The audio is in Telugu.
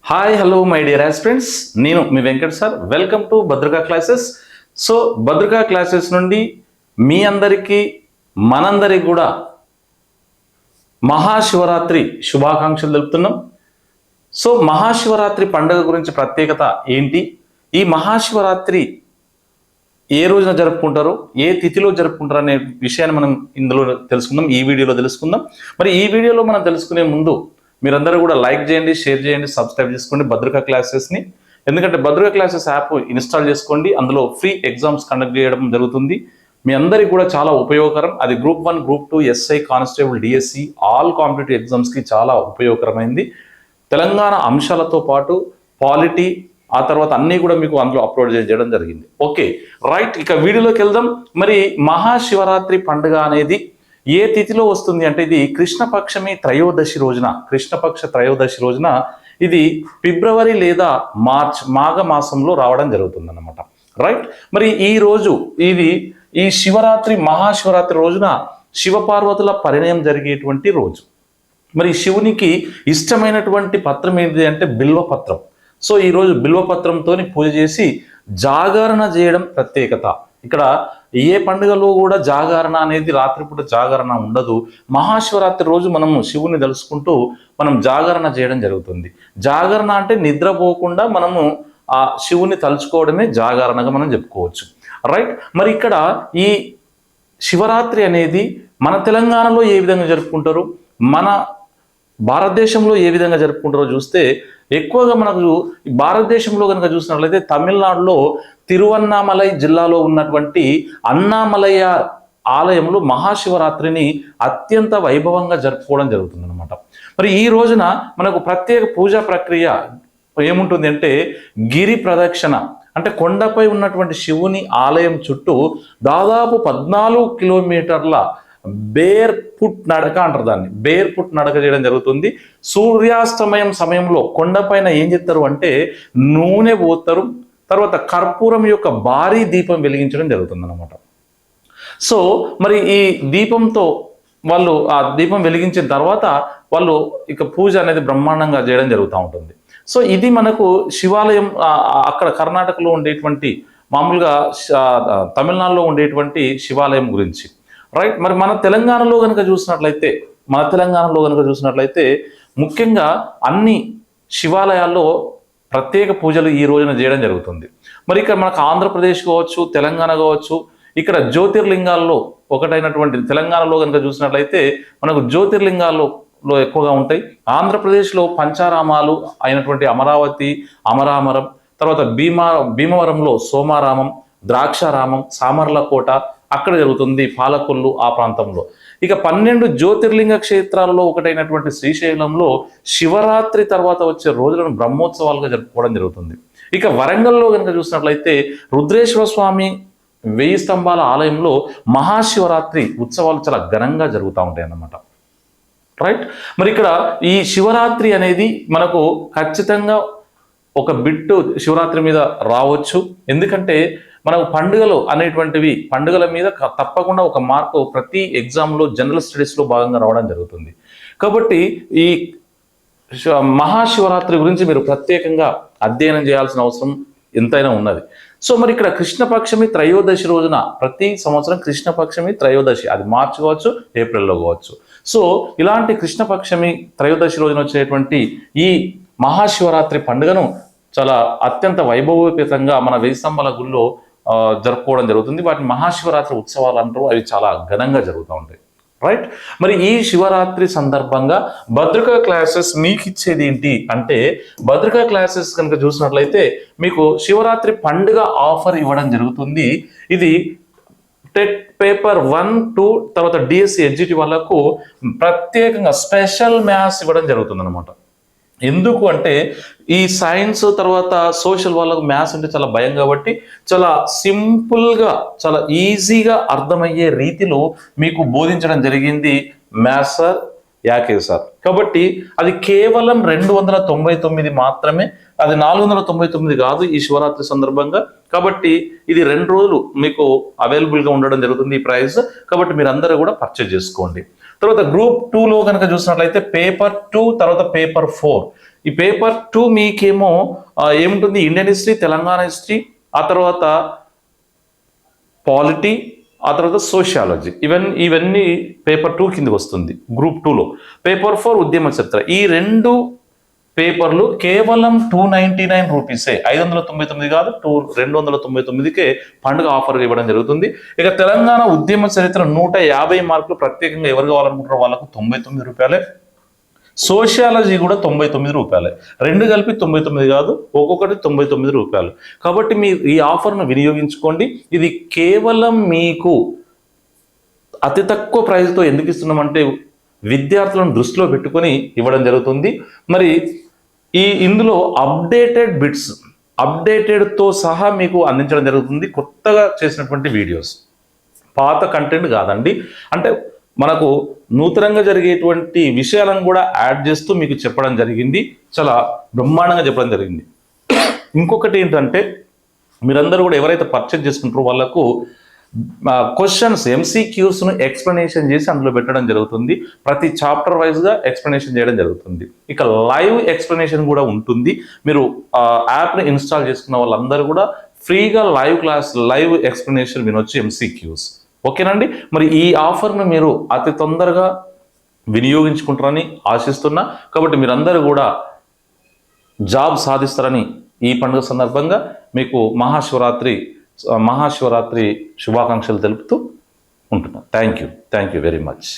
Hi hello my dear aspirants, నేను మీ Venkat sir. Welcome to Bhadraka classes. So Bhadraka classes నుండి మీ అందరికీ మనందరికి కూడా మహాశివరాత్రి శుభాకాంక్షలు తెలుపుతున్నాం. సో మహాశివరాత్రి పండుగ గురించి ప్రత్యేకత ఏంటి, ఈ మహాశివరాత్రి ఏ రోజున జరుపుకుంటారు, ఏ తిథిలో జరుపుకుంటారు అనే విషయాన్ని మనం ఇందులో తెలుసుకుందాం, ఈ వీడియోలో తెలుసుకుందాం. మరి ఈ వీడియోలో మనం తెలుసుకునే ముందు మీరందరూ కూడా లైక్ చేయండి, షేర్ చేయండి, సబ్స్క్రైబ్ చేసుకోండి భద్రకా క్లాసెస్ని. ఎందుకంటే భద్రకా క్లాసెస్ యాప్ ఇన్స్టాల్ చేసుకోండి, అందులో ఫ్రీ ఎగ్జామ్స్ కండక్ట్ చేయడం జరుగుతుంది. మీ అందరికీ కూడా చాలా ఉపయోగకరం. అది group 1, group 2, SI, constable, DSC all competitive ఎగ్జామ్స్కి చాలా ఉపయోగకరమైంది. తెలంగాణ అంశాలతో పాటు పాలిటీ ఆ తర్వాత అన్నీ కూడా మీకు అందులో అప్లోడ్ చేయడం జరిగింది. ఓకే రైట్, ఇక వీడియోలోకి వెళ్దాం. మరి మహాశివరాత్రి పండుగ అనేది ఏ తిథిలో వస్తుంది అంటే ఇది కృష్ణపక్షమి త్రయోదశి రోజున, కృష్ణపక్ష త్రయోదశి రోజున ఇది ఫిబ్రవరి లేదా మాఘ మాసంలో రావడం జరుగుతుంది అన్నమాట. రైట్, మరి ఈ రోజు ఈ శివరాత్రి మహాశివరాత్రి రోజున శివపార్వతుల పరిణయం జరిగేటువంటి రోజు. మరి శివునికి ఇష్టమైనటువంటి పత్రం ఏంటి అంటే బిల్వపత్రం. సో ఈరోజు బిల్వపత్రంతో పూజ చేసి జాగరణ చేయడం ప్రత్యేకత. ఇక్కడ ఏ పండుగలో కూడా జాగరణ అనేది రాత్రిపూట జాగరణ ఉండదు. మహాశివరాత్రి రోజు మనము శివుని తెలుసుకుంటూ మనం జాగరణ చేయడం జరుగుతుంది. జాగరణ అంటే నిద్రపోకుండా మనము ఆ శివుని తలుచుకోవడమే జాగరణగా మనం చెప్పుకోవచ్చు. రైట్, మరి ఇక్కడ ఈ శివరాత్రి అనేది మన తెలంగాణలో ఏ విధంగా జరుపుకుంటారు, మన భారతదేశంలో ఏ విధంగా జరుపుకుంటారో చూస్తే ఎక్కువగా మనకు భారతదేశంలో కనుక చూసినట్లయితే తమిళనాడులో తిరువన్నామలై జిల్లాలో ఉన్నటువంటి అన్నామలయ ఆలయంలో మహాశివరాత్రిని అత్యంత వైభవంగా జరుపుకోవడం జరుగుతుంది అనమాట. మరి ఈ రోజున మనకు ప్రత్యేక పూజా ప్రక్రియ ఏముంటుంది అంటే గిరి ప్రదక్షిణ, అంటే కొండపై ఉన్నటువంటి శివుని ఆలయం చుట్టూ దాదాపు 14 కిలోమీటర్ల బేర్ ఫుట్ నడక అంటారు, దాన్ని బేర్ ఫుట్ నడక చేయడం జరుగుతుంది. సూర్యాస్తమయం సమయంలో కొండపైన ఏం చేస్తారు అంటే నూనె పోతారు, తర్వాత కర్పూరం యొక్క భారీ దీపం వెలిగించడం జరుగుతుంది అన్నమాట. సో మరి ఈ దీపంతో వాళ్ళు ఆ దీపం వెలిగించిన తర్వాత వాళ్ళు ఇక పూజ అనేది బ్రహ్మాండంగా చేయడం జరుగుతూ ఉంటుంది. సో ఇది మనకు శివాలయం అక్కడ కర్ణాటకలో ఉండేటువంటి మామూలుగా తమిళనాడులో ఉండేటువంటి శివాలయం గురించి. రైట్, మరి మన తెలంగాణలో కనుక చూసినట్లయితే ముఖ్యంగా అన్ని శివాలయాల్లో ప్రత్యేక పూజలు ఈ రోజున చేయడం జరుగుతుంది. మరి ఇక్కడ మనకు ఆంధ్రప్రదేశ్ కావచ్చు, తెలంగాణ కావచ్చు, ఇక్కడ జ్యోతిర్లింగాల్లో ఒకటైనటువంటి తెలంగాణలో కనుక చూసినట్లయితే మనకు జ్యోతిర్లింగాల్లో ఎక్కువగా ఉంటాయి. ఆంధ్రప్రదేశ్లో పంచారామాలు అయినటువంటి అమరావతి, అమరామరం, తర్వాత భీమవరంలో సోమారామం, ద్రాక్షారామం, సామర్లకోట అక్కడ జరుగుతుంది, పాలకొల్లు ఆ ప్రాంతంలో. ఇక 12 జ్యోతిర్లింగ క్షేత్రాలలో ఒకటైనటువంటి శ్రీశైలంలో శివరాత్రి తర్వాత వచ్చే రోజులను బ్రహ్మోత్సవాలుగా జరుపుకోవడం జరుగుతుంది. ఇక వరంగల్లో కనుక చూసినట్లయితే రుద్రేశ్వర స్వామి 1000 స్తంభాల ఆలయంలో మహాశివరాత్రి ఉత్సవాలు చాలా ఘనంగా జరుగుతూ ఉంటాయి అన్నమాట. రైట్, మరి ఇక్కడ ఈ శివరాత్రి అనేది మనకు ఖచ్చితంగా ఒక బిట్టు శివరాత్రి మీద రావచ్చు. ఎందుకంటే మనకు పండుగలు అనేటువంటివి పండుగల మీద తప్పకుండా ఒక మార్కు ప్రతి ఎగ్జామ్లో జనరల్ స్టడీస్లో భాగంగా రావడం జరుగుతుంది. కాబట్టి ఈ మహాశివరాత్రి గురించి మీరు ప్రత్యేకంగా అధ్యయనం చేయాల్సిన అవసరం ఎంతైనా ఉన్నది. సో మరి ఇక్కడ కృష్ణపక్షమి త్రయోదశి రోజున ప్రతి సంవత్సరం కృష్ణపక్షమి త్రయోదశి, అది మార్చి కావచ్చు, ఏప్రిల్లో కావచ్చు. సో ఇలాంటి కృష్ణపక్షమి త్రయోదశి రోజున వచ్చేటువంటి ఈ మహాశివరాత్రి పండుగను చాలా అత్యంత వైభవోపేతంగా మన 1000 స్తంభాల గుళ్ళో జరుపుకోవడం జరుగుతుంది. వాటిని మహాశివరాత్రి ఉత్సవాలు అంటారు, అవి చాలా ఘనంగా జరుగుతూ ఉంటాయి. రైట్, మరి ఈ శివరాత్రి సందర్భంగా భద్రకా క్లాసెస్ మీకు ఇచ్చేది ఏంటి అంటే భద్రకా క్లాసెస్ కనుక చూసినట్లయితే మీకు శివరాత్రి పండుగ ఆఫర్ ఇవ్వడం జరుగుతుంది. ఇది టెట్ పేపర్ 1, 2 తర్వాత డిఎస్సి ఎడ్జిటి వాళ్ళకు ప్రత్యేకంగా స్పెషల్ మ్యాథ్స్ ఇవ్వడం జరుగుతుంది అనమాట. ఎందుకు అంటే ఈ సైన్స్ తర్వాత సోషల్ వాళ్ళకు మ్యాథ్స్ అంటే చాలా భయం కాబట్టి చాలా సింపుల్గా చాలా ఈజీగా అర్థమయ్యే రీతిలో మీకు బోధించడం జరిగింది మ్యాథ్స్ సార్ యాకే సార్. కాబట్టి అది కేవలం 299 మాత్రమే, అది 499 కాదు ఈ శివరాత్రి సందర్భంగా. కాబట్టి ఇది 2 రోజులు మీకు అవైలబుల్గా ఉండడం జరుగుతుంది ఈ ప్రైస్. కాబట్టి మీరు అందరూ కూడా పర్చేజ్ చేసుకోండి. తర్వాత గ్రూప్ 2లో కనుక చూసినట్లయితే పేపర్ 2 తర్వాత పేపర్ 4 ఈ పేపర్ 2 మీకేమో ఏముంటుంది, ఇండియన్ హిస్టరీ, తెలంగాణ హిస్టరీ, ఆ తర్వాత పాలిటీ, ఆ తర్వాత సోషియాలజీ, ఇవన్నీ పేపర్ 2 కిందకి వస్తుంది గ్రూప్ 2లో. పేపర్ 4 ఉద్యమ చరిత్ర. ఈ 2 పేపర్లు కేవలం 299 రూపీసే, 599 కాదు, 299కే పండుగ ఆఫర్ ఇవ్వడం జరుగుతుంది. ఇక తెలంగాణ ఉద్యమ చరిత్ర 150 మార్కులు ప్రత్యేకంగా ఎవరు కావాలనుకుంటారో వాళ్ళకు 99 రూపాయలే. సోషియాలజీ కూడా 99 రూపాయలే. 2 కలిపి 99 కాదు, ఒక్కొక్కటి 99 రూపాయలు. కాబట్టి మీరు ఈ ఆఫర్ను వినియోగించుకోండి. ఇది కేవలం మీకు అతి తక్కువ ప్రైస్తో ఎందుకు ఇస్తున్నామంటే విద్యార్థులను దృష్టిలో పెట్టుకొని ఇవ్వడం జరుగుతుంది. మరి ఇందులో అప్డేటెడ్ బిట్స్, అప్డేటెడ్తో సహా మీకు అందించడం జరుగుతుంది. కొత్తగా చేసినటువంటి వీడియోస్, పాత కంటెంట్ కాదండి. అంటే మనకు నూతనంగా జరిగేటువంటి విషయాలను కూడా యాడ్ చేస్తూ మీకు చెప్పడం జరిగింది. చాలా బ్రహ్మాండంగా చెప్పడం జరిగింది. ఇంకొకటి ఏంటంటే మీరందరూ కూడా ఎవరైతే పర్చేజ్ చేసుకుంటారో వాళ్ళకు క్వశ్చన్స్, MCQస్ను ఎక్స్ప్లెనేషన్ చేసి అందులో పెట్టడం జరుగుతుంది. ప్రతి చాప్టర్ వైజ్గా ఎక్స్ప్లెనేషన్ చేయడం జరుగుతుంది. ఇక లైవ్ ఎక్స్ప్లెనేషన్ కూడా ఉంటుంది. మీరు యాప్ని ఇన్స్టాల్ చేసుకున్న వాళ్ళందరూ కూడా ఫ్రీగా లైవ్ ఎక్స్ప్లెనేషన్ వినొచ్చు, MCQs. ఓకేనండి. మరి ఈ ఆఫర్ను మీరు అతి తొందరగా వినియోగించుకుంటారని ఆశిస్తున్నా. కాబట్టి మీరందరూ కూడా జాబ్ సాధిస్తారని ఈ పండుగ సందర్భంగా మీకు మహాశివరాత్రి శుభాకాంక్షలు తెలుపుతూ ఉంటున్నాను. Thank you very much.